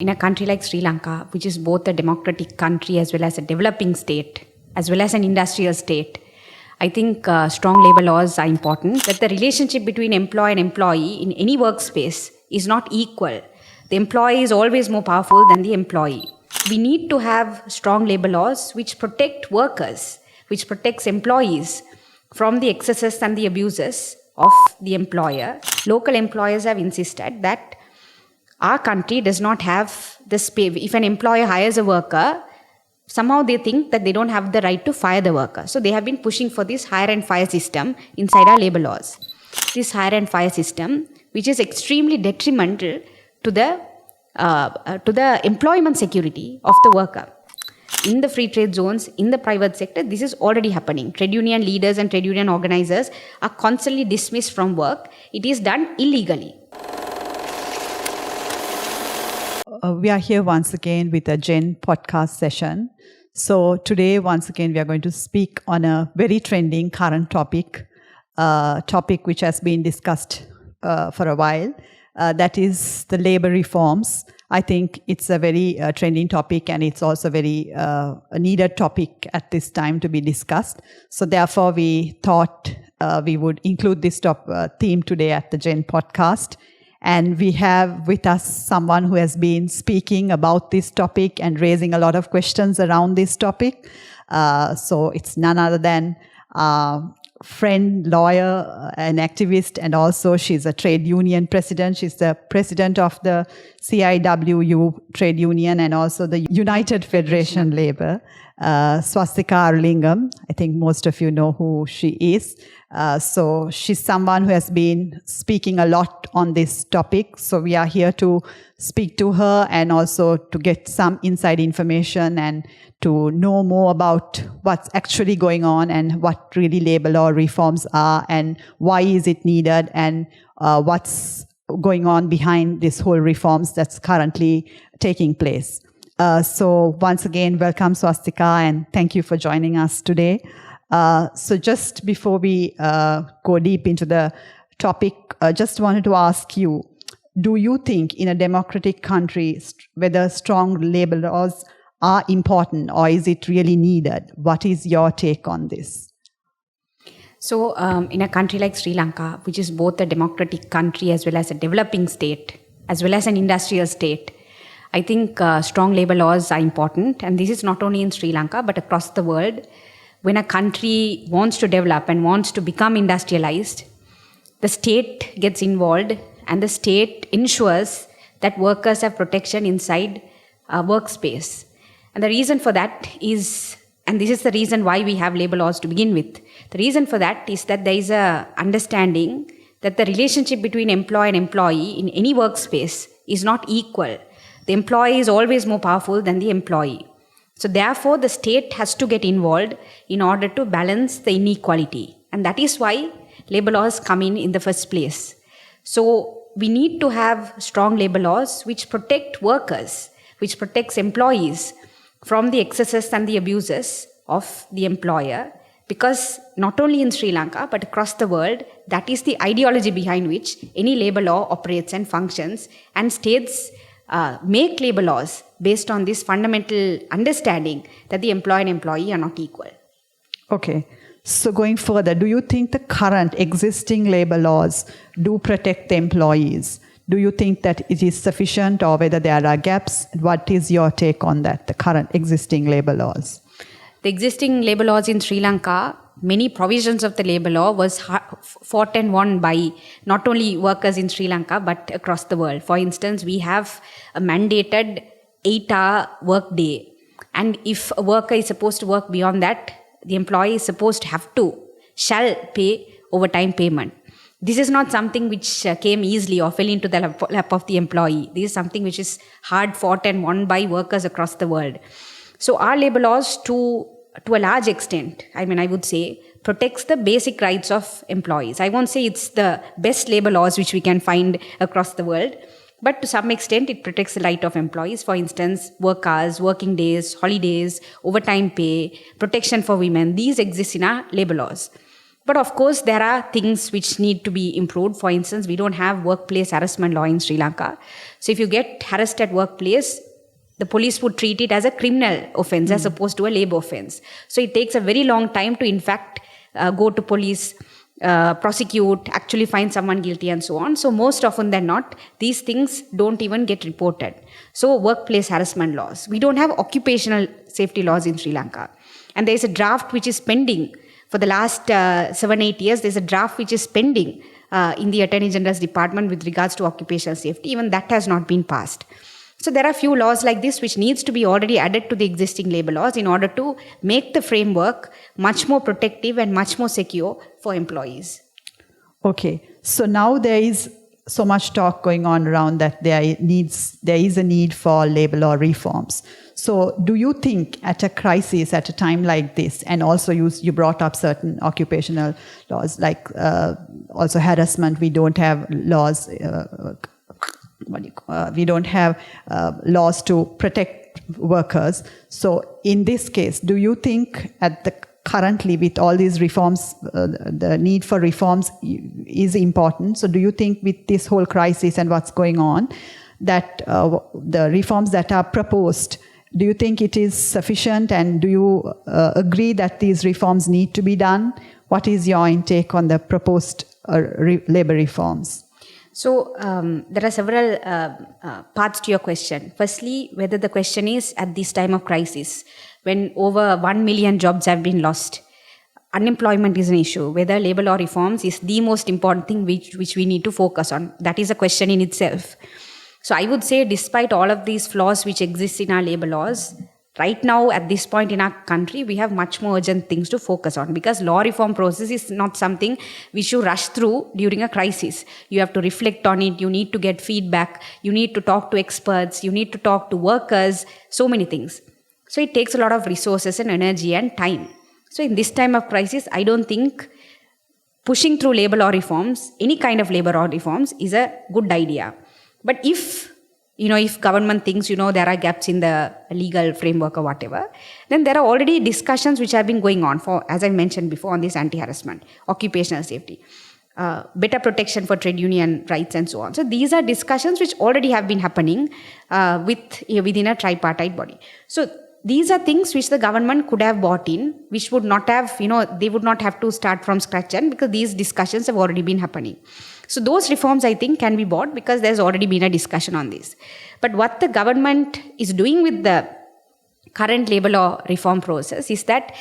In a country like Sri Lanka, which is both a democratic country as well as a developing state, as well as an industrial state, I think strong labor laws are important. That the relationship between employer and employee in any workspace is not equal. The employee is always more powerful than the employee. We need to have strong labor laws which protect workers, which protects employees from the excesses and the abuses of the employer. Local employers have insisted that our country does not have this pay. If an employer hires a worker, somehow they think that they don't have the right to fire the worker. So they have been pushing for this hire and fire system inside our labor laws. This hire and fire system, which is extremely detrimental to the employment security of the worker. In the free trade zones, in the private sector, this is already happening. Trade union leaders and trade union organizers are constantly dismissed from work. It is done illegally. We are here once again with a GenPodcast session. So today, once again, we are going to speak on a very trending current topic which has been discussed for a while. That is the labor reforms. I think it's a very trending topic, and it's also very a needed topic at this time to be discussed. So therefore, we thought we would include this theme today at the GenPodcast. And we have with us someone who has been speaking about this topic and raising a lot of questions around this topic. So it's none other than friend, lawyer, an activist, and also she's a trade union president. She's the president of the CIWU trade union and also the United Federation Labour. Swasthika Arulingam. I think most of you know who she is. So she's someone who has been speaking a lot on this topic. So we are here to speak to her and also to get some inside information and to know more about what's actually going on and what really labor law reforms are and why is it needed and what's going on behind this whole reforms that's currently taking place. So once again, welcome Swasthika, and thank you for joining us today. So just before we go deep into the topic, just wanted to ask you, do you think in a democratic country whether strong labor laws are important or is it really needed? What is your take on this? So in a country like Sri Lanka, which is both a democratic country as well as a developing state, as well as an industrial state, I think strong labor laws are important. And this is not only in Sri Lanka, but across the world. When a country wants to develop and wants to become industrialized, the state gets involved and the state ensures that workers have protection inside a workspace. And the reason for that is, and this is the reason why we have labor laws to begin with, the reason for that is that there is a understanding that the relationship between employer and employee in any workspace is not equal. The employee is always more powerful than the employee. So therefore, the state has to get involved in order to balance the inequality. And that is why labor laws come in the first place. So we need to have strong labor laws which protect workers, which protects employees from the excesses and the abuses of the employer. Because not only in Sri Lanka, but across the world, that is the ideology behind which any labor law operates and functions, and states make labor laws based on this fundamental understanding that the employer and employee are not equal. Okay. So going further, do you think the current existing labor laws do protect the employees? Do you think that it is sufficient or whether there are gaps? What is your take on that, the current existing labor laws? The existing labor laws in Sri Lanka, many provisions of the labor law was fought and won by not only workers in Sri Lanka, but across the world. For instance, we have a mandated 8-hour work day. And if a worker is supposed to work beyond that, the employee is supposed to shall pay overtime payment. This is not something which came easily or fell into the lap of the employee. This is something which is hard fought and won by workers across the world. So our labor laws to a large extent, I would say, protects the basic rights of employees. I won't say it's the best labor laws which we can find across the world, but to some extent it protects the right of employees. For instance, work hours, working days, holidays, overtime pay, protection for women, these exist in our labor laws. But of course, there are things which need to be improved. For instance, we don't have workplace harassment law in Sri Lanka. So if you get harassed at workplace, the police would treat it as a criminal offense as opposed to a labor offense. So it takes a very long time to, in fact, go to police, prosecute, actually find someone guilty and so on. So most often than not, these things don't even get reported. So workplace harassment laws. We don't have occupational safety laws in Sri Lanka. And there is a draft which is pending. For the last 7-8 years, there's a draft which is pending in the Attorney General's department with regards to occupational safety. Even that has not been passed. So there are few laws like this which needs to be already added to the existing labor laws in order to make the framework much more protective and much more secure for employees. Okay, so now there is so much talk going on around that there is a need for labor law reforms. So do you think at a crisis, at a time like this, and also you brought up certain occupational laws like also harassment, we don't have laws, we don't have laws to protect workers. So in this case, do you think currently with all these reforms, the need for reforms is important? So do you think with this whole crisis and what's going on, that the reforms that are proposed, do you think it is sufficient, and do you agree that these reforms need to be done? What is your intake on the proposed labor reforms? So there are several parts to your question. Firstly, whether the question is at this time of crisis, when over 1 million jobs have been lost, unemployment is an issue, whether labor law reforms is the most important thing which we need to focus on. That is a question in itself. So I would say despite all of these flaws which exist in our labor laws, right now at this point in our country, we have much more urgent things to focus on, because law reform process is not something which you rush through during a crisis. You have to reflect on it. You need to get feedback. You need to talk to experts. You need to talk to workers, so many things. So it takes a lot of resources and energy and time. So in this time of crisis, I don't think pushing through labor law reforms, any kind of labor law reforms, is a good idea. But if government thinks, there are gaps in the legal framework or whatever, then there are already discussions which have been going on for, as I mentioned before, on this anti-harassment, occupational safety, better protection for trade union rights and so on. So these are discussions which already have been happening within a tripartite body. So these are things which the government could have bought in, which would not have, they would not have to start from scratch, and because these discussions have already been happening. So those reforms, I think, can be bought because there's already been a discussion on this. But what the government is doing with the current labor law reform process is that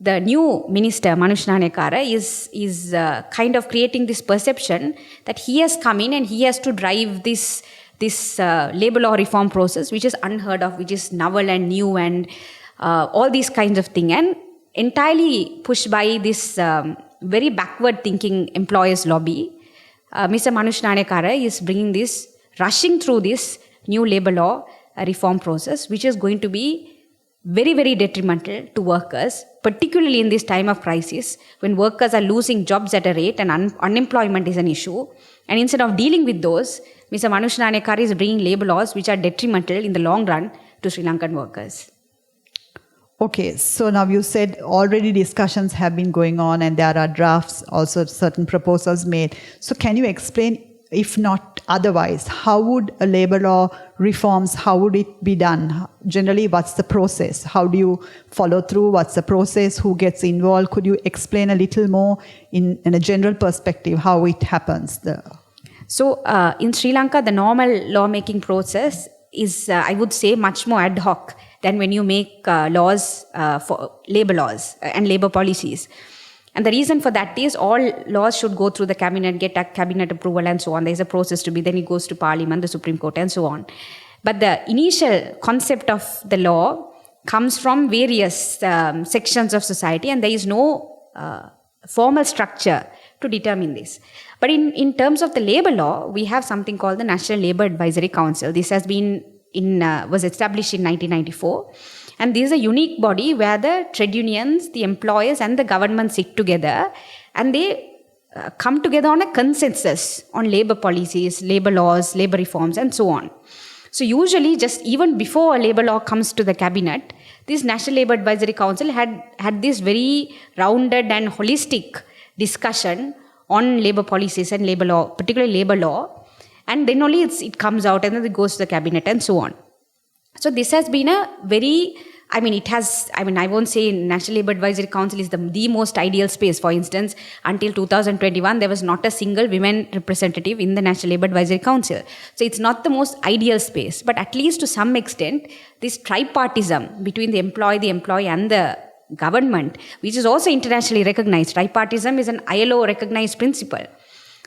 the new minister, Manush Nanekara, is kind of creating this perception that he has come in and he has to drive this labor law reform process, which is unheard of, which is novel and new and all these kinds of things, and entirely pushed by this very backward thinking employers lobby. Mr. Manush Nanekara is rushing through this new labor law reform process, which is going to be very, very detrimental to workers, particularly in this time of crisis when workers are losing jobs at a rate and unemployment is an issue. And instead of dealing with those, Mr. Manush Nanekara is bringing labor laws which are detrimental in the long run to Sri Lankan workers. Okay, so now you said already discussions have been going on and there are drafts, also certain proposals made. So can you explain, if not otherwise, how would a labor law reforms, how would it be done? Generally, what's the process? How do you follow through? What's the process? Who gets involved? Could you explain a little more in a general perspective how it happens? So in Sri Lanka, the normal lawmaking process is, I would say, much more ad hoc than when you make laws for labor laws and labor policies. And the reason for that is all laws should go through the cabinet, get a cabinet approval and so on. There's a process to be, then it goes to parliament, the Supreme Court and so on. But the initial concept of the law comes from various sections of society, and there is no formal structure to determine this. But in terms of the labor law, we have something called the National Labour Advisory Council. This has been was established in 1994. And this is a unique body where the trade unions, the employers and the government sit together and they come together on a consensus on labor policies, labor laws, labor reforms and so on. So usually just even before a labor law comes to the cabinet, this National Labour Advisory Council had this very rounded and holistic discussion on labor policies and labor law, particularly labor law, and then only it comes out and then it goes to the cabinet and so on. So this has been a very, I won't say National Labour Advisory Council is the most ideal space. For instance, until 2021, there was not a single women representative in the National Labour Advisory Council. So it's not the most ideal space, but at least to some extent, this tripartism between the employee and the government, which is also internationally recognized. Tripartism is an ILO recognized principle.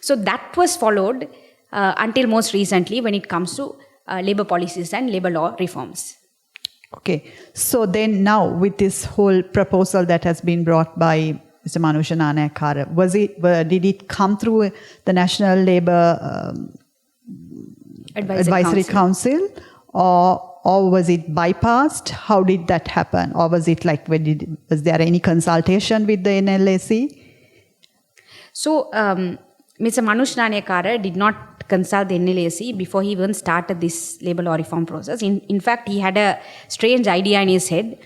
So that was followed until most recently when it comes to labor policies and labor law reforms. Okay, so then now with this whole proposal that has been brought by Mr. Manusha Nanayakkara, did it come through the National Labour Advisory Council or was it bypassed? How did that happen? Or was it like, was there any consultation with the NLAC? So, Mr. Manusha Nanayakkara did not consult the NLAC before he even started this labor law reform process. In fact, he had a strange idea in his head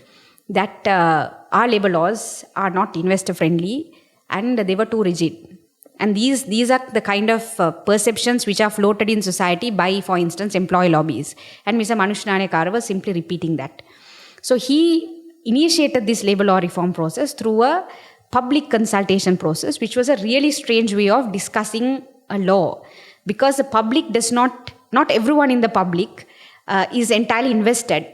that our labor laws are not investor friendly and they were too rigid. And these are the kind of perceptions which are floated in society by, for instance, employee lobbies. And Mr. Manusha Nanayakkara was simply repeating that. So he initiated this labor law reform process through a public consultation process, which was a really strange way of discussing a law. Because the public does not everyone in the public is entirely invested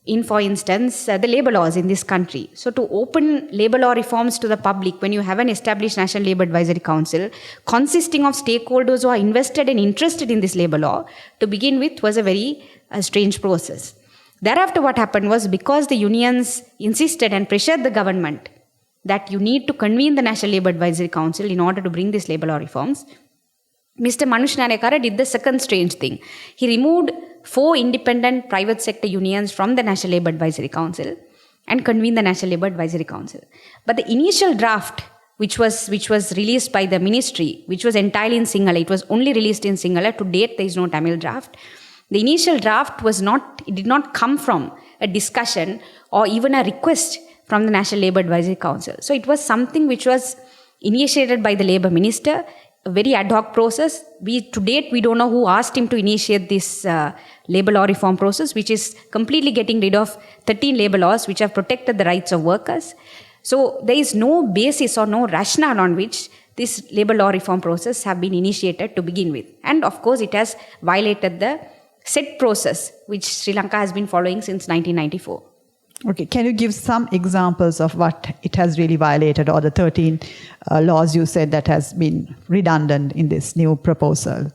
in, for instance, the labor laws in this country. So to open labor law reforms to the public when you have an established National Labour Advisory Council consisting of stakeholders who are invested and interested in this labor law to begin with was a very strange process. Thereafter what happened was, because the unions insisted and pressured the government that you need to convene the National Labour Advisory Council in order to bring these labor law reforms, Mr. Manusha Nanayakkara did the second strange thing. He removed 4 independent private sector unions from the National Labour Advisory Council and convened the National Labour Advisory Council. But the initial draft, which was released by the ministry, which was entirely in Sinhala, it was only released in Sinhala. To date, there is no Tamil draft. The initial draft did not come from a discussion or even a request from the National Labour Advisory Council. So it was something which was initiated by the Labour Minister, a very ad hoc process. To date, we don't know who asked him to initiate this labor law reform process, which is completely getting rid of 13 labor laws which have protected the rights of workers. So there is no basis or no rationale on which this labor law reform process have been initiated to begin with. And of course, it has violated the set process which Sri Lanka has been following since 1994. Okay, can you give some examples of what it has really violated, or the 13 laws you said that has been redundant in this new proposal?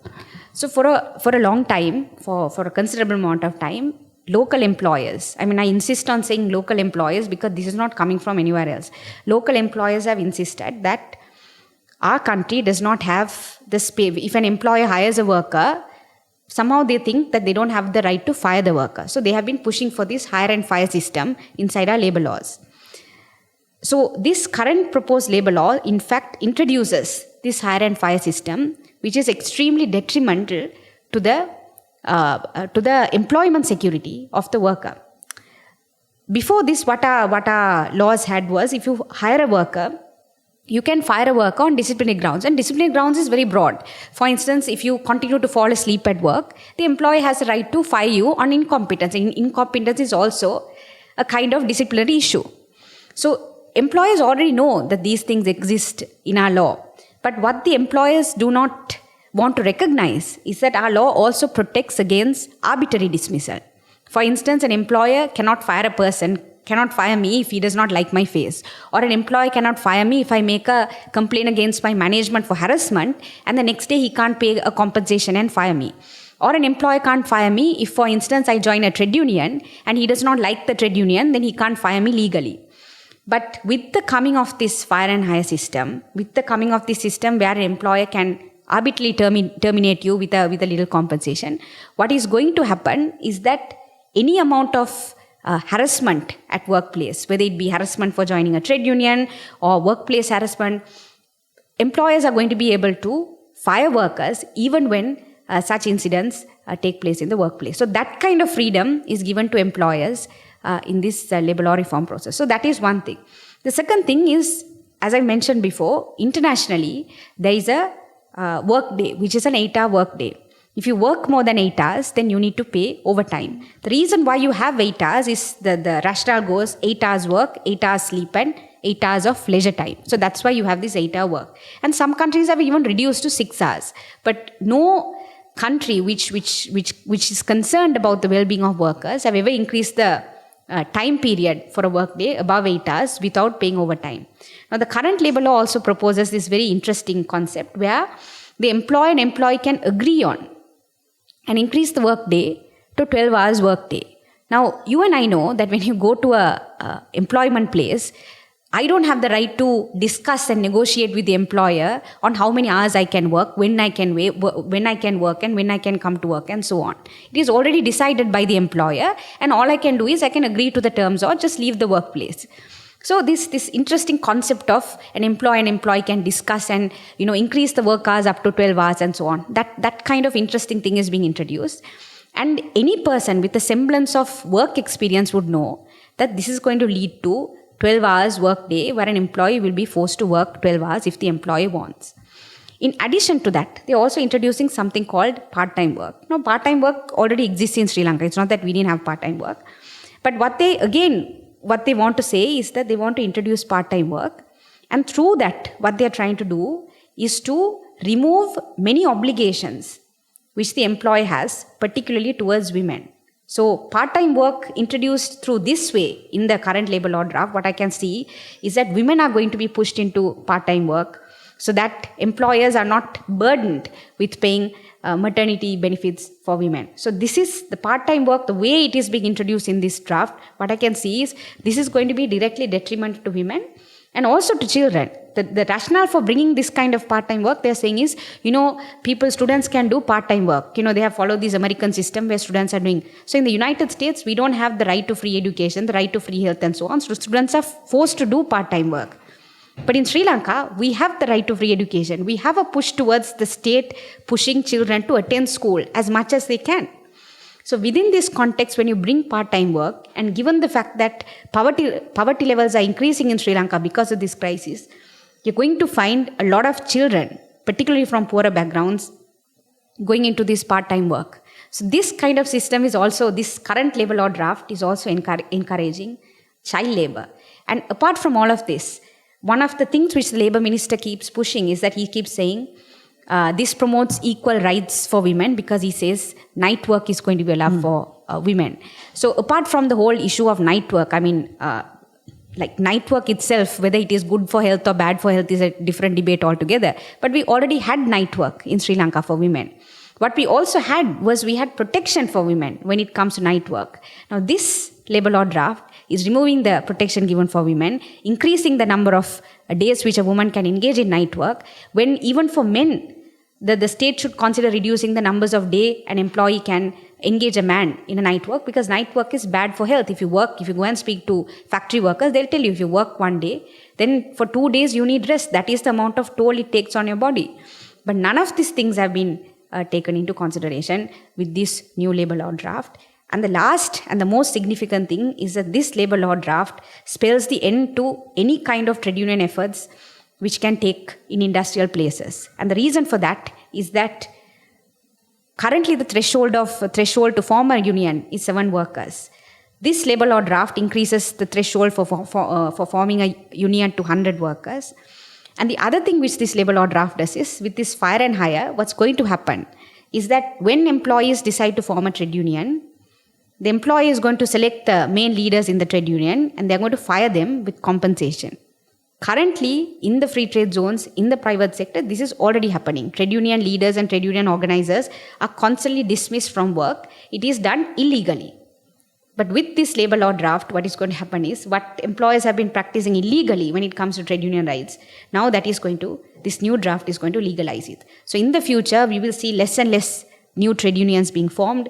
So for a long time, for a considerable amount of time, local employers, I insist on saying local employers because this is not coming from anywhere else. Local employers have insisted that our country does not have the space. If an employer hires a worker, somehow they think that they don't have the right to fire the worker. So they have been pushing for this hire and fire system inside our labor laws. So this current proposed labor law, in fact, introduces this hire and fire system, which is extremely detrimental to the employment security of the worker. Before this, what our laws had was, if you hire a worker, you can fire a worker on disciplinary grounds, and disciplinary grounds is very broad. For instance, if you continue to fall asleep at work, the employer has a right to fire you on incompetence. Incompetence is also a kind of disciplinary issue. So employers already know that these things exist in our law. But what the employers do not want to recognize is that our law also protects against arbitrary dismissal. For instance, an employer cannot fire me if he does not like my face. Or an employee cannot fire me if I make a complaint against my management for harassment and the next day he can't pay a compensation and fire me. Or an employer can't fire me if, for instance, I join a trade union and he does not like the trade union, then he can't fire me legally. But with the coming of this fire and hire system, with the coming of this system where an employer can arbitrarily terminate you with a little compensation, what is going to happen is that any amount of harassment at workplace, whether it be harassment for joining a trade union or workplace harassment, employers are going to be able to fire workers even when such incidents take place in the workplace. So that kind of freedom is given to employers in this labor law reform process. So that is one thing. The second thing is as I mentioned before, internationally, there is a work day, which is an 8-hour work day. If you work more than 8 hours, then you need to pay overtime. The reason why you have 8 hours is the rationale goes 8 hours work, 8 hours sleep, and 8 hours of leisure time. So that's why you have this 8-hour work. And some countries have even reduced to 6 hours. But no country which is concerned about the well-being of workers have ever increased the time period for a work day above 8 hours without paying overtime. Now, the current labor law also proposes this very interesting concept where the employer and employee can agree on and increase the work day to 12 hours work day. Now, you and I know that when you go to a employment place, I don't have the right to discuss and negotiate with the employer on how many hours I can work, when I can work, and when I can come to work, and so on. It is already decided by the employer, and all I can do is I can agree to the terms or just leave the workplace. So this interesting concept of an employer and employee can discuss and increase the work hours up to 12 hours and so on. That kind of interesting thing is being introduced. And any person with a semblance of work experience would know that this is going to lead to 12 hours work day where an employee will be forced to work 12 hours if the employee wants. In addition to that, they're also introducing something called part-time work. Now, part-time work already exists in Sri Lanka. It's not that we didn't have part-time work. But what they want to say is that they want to introduce part-time work. And through that, what they're trying to do is to remove many obligations which the employer has, particularly towards women. So part-time work introduced through this way in the current labor law draft, what I can see is that women are going to be pushed into part-time work so that employers are not burdened with paying maternity benefits for women. So this is the part-time work, the way it is being introduced in this draft. What I can see is this is going to be directly detrimental to women and also to children. The rationale for bringing this kind of part-time work, they're saying is, students can do part-time work. They have followed this American system where students are doing. So in the United States, we don't have the right to free education, the right to free health and so on. So students are forced to do part-time work. But in Sri Lanka, we have the right to free education. We have a push towards the state pushing children to attend school as much as they can. So within this context, when you bring part-time work, and given the fact that poverty levels are increasing in Sri Lanka because of this crisis, you're going to find a lot of children, particularly from poorer backgrounds, going into this part-time work. So this kind of system is also, this current labor law draft is also encouraging child labor. And apart from all of this, one of the things which the labor minister keeps pushing is that he keeps saying this promotes equal rights for women because he says night work is going to be allowed for women. So apart from the whole issue of night work, like night work itself, whether it is good for health or bad for health is a different debate altogether. But we already had night work in Sri Lanka for women. What we also had was we had protection for women when it comes to night work. Now this labor law draft is removing the protection given for women, increasing the number of days which a woman can engage in night work, when even for men, the state should consider reducing the numbers of day an employee can engage a man in a night work, because night work is bad for health. If you go and speak to factory workers, they'll tell you if you work one day, then for 2 days you need rest. That is the amount of toll it takes on your body. But none of these things have been taken into consideration with this new labor law draft. And the last and the most significant thing is that this labor law draft spells the end to any kind of trade union efforts which can take in industrial places. And the reason for that is that currently the threshold to form a union is 7 workers. This labor law draft increases the threshold for forming a union to 100 workers. And the other thing which this labor law draft does is, with this fire and hire, what's going to happen is that when employees decide to form a trade union, the employer is going to select the main leaders in the trade union and they're going to fire them with compensation. Currently, in the free trade zones, in the private sector, this is already happening. Trade union leaders and trade union organizers are constantly dismissed from work. It is done illegally. But with this labor law draft, what is going to happen is what employers have been practicing illegally when it comes to trade union rights. Now this new draft is going to legalize it. So in the future, we will see less and less new trade unions being formed,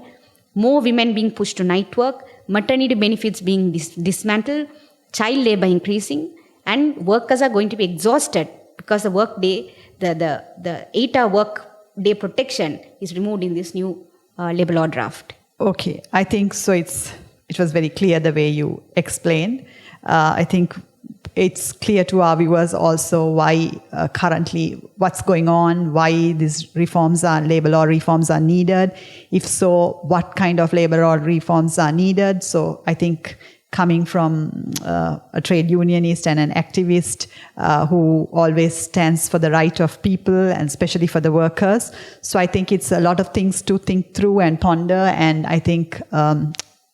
more women being pushed to night work, maternity benefits being dismantled, child labor increasing, and workers are going to be exhausted because the work day, the 8-hour work day protection is removed in this new labor law draft. Okay, I think so. It was very clear the way you explained. I think it's clear to our viewers also why currently what's going on, why these labor law reforms are needed. If so, what kind of labor law reforms are needed. So I think coming from a trade unionist and an activist who always stands for the right of people and especially for the workers. So I think it's a lot of things to think through and ponder. And I think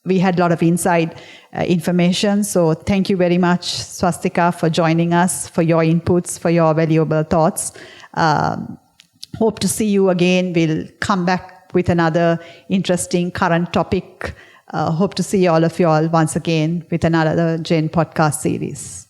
we had a lot of inside information. So thank you very much, Swasthika, for joining us, for your inputs, for your valuable thoughts. Hope to see you again. We'll come back with another interesting current topic. Hope to see all of you all once again with another Gen podcast series.